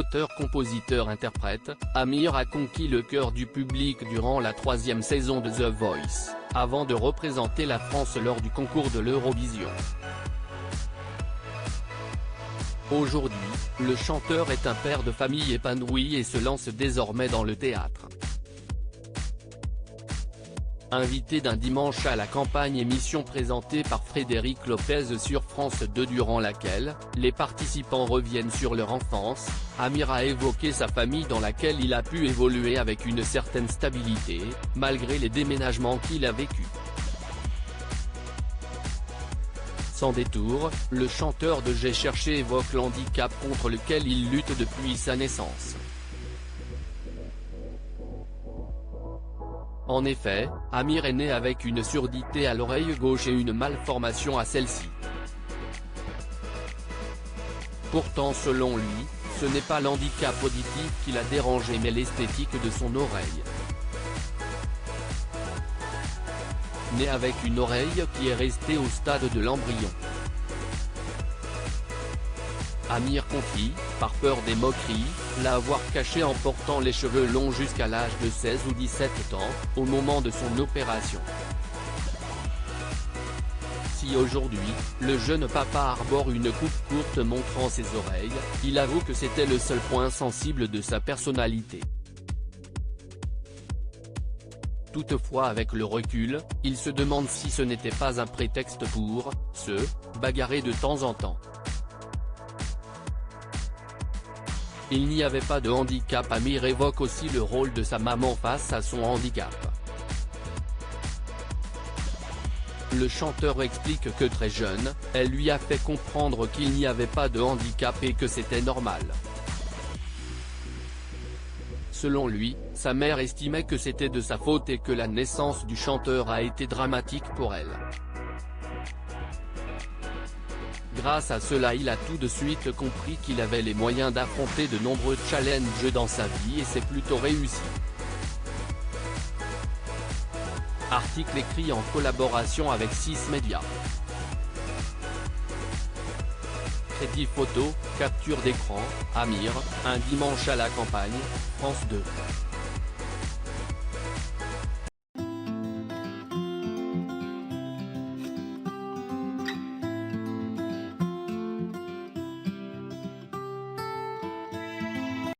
Auteur, compositeur, interprète, Amir a conquis le cœur du public durant la 3e saison de The Voice, avant de représenter la France lors du concours de l'Eurovision. Aujourd'hui, le chanteur est un père de famille épanoui et se lance désormais dans le théâtre. Invité d'un dimanche à la campagne, émission présentée par Frédéric Lopez sur France 2 durant laquelle, les participants reviennent sur leur enfance, Amir a évoqué sa famille dans laquelle il a pu évoluer avec une certaine stabilité, malgré les déménagements qu'il a vécus. Sans détour, le chanteur de J'ai cherché évoque l'handicap contre lequel il lutte depuis sa naissance. En effet, Amir est né avec une surdité à l'oreille gauche et une malformation à celle-ci. Pourtant, selon lui, ce n'est pas l'handicap auditif qui l'a dérangé mais l'esthétique de son oreille. Né avec une oreille qui est restée au stade de l'embryon. Amir confie, par peur des moqueries, l'avoir caché en portant les cheveux longs jusqu'à l'âge de 16 ou 17 ans, au moment de son opération. Si aujourd'hui, le jeune papa arbore une coupe courte montrant ses oreilles, il avoue que c'était le seul point sensible de sa personnalité. Toutefois, avec le recul, il se demande si ce n'était pas un prétexte pour se bagarrer de temps en temps. Il n'y avait pas de handicap. Amir évoque aussi le rôle de sa maman face à son handicap. Le chanteur explique que très jeune, elle lui a fait comprendre qu'il n'y avait pas de handicap et que c'était normal. Selon lui, sa mère estimait que c'était de sa faute et que la naissance du chanteur a été dramatique pour elle. Grâce à cela, il a tout de suite compris qu'il avait les moyens d'affronter de nombreux challenges dans sa vie et c'est plutôt réussi. Article écrit en collaboration avec 6 médias. Crédit photo, capture d'écran, Amir, un dimanche à la campagne, France 2.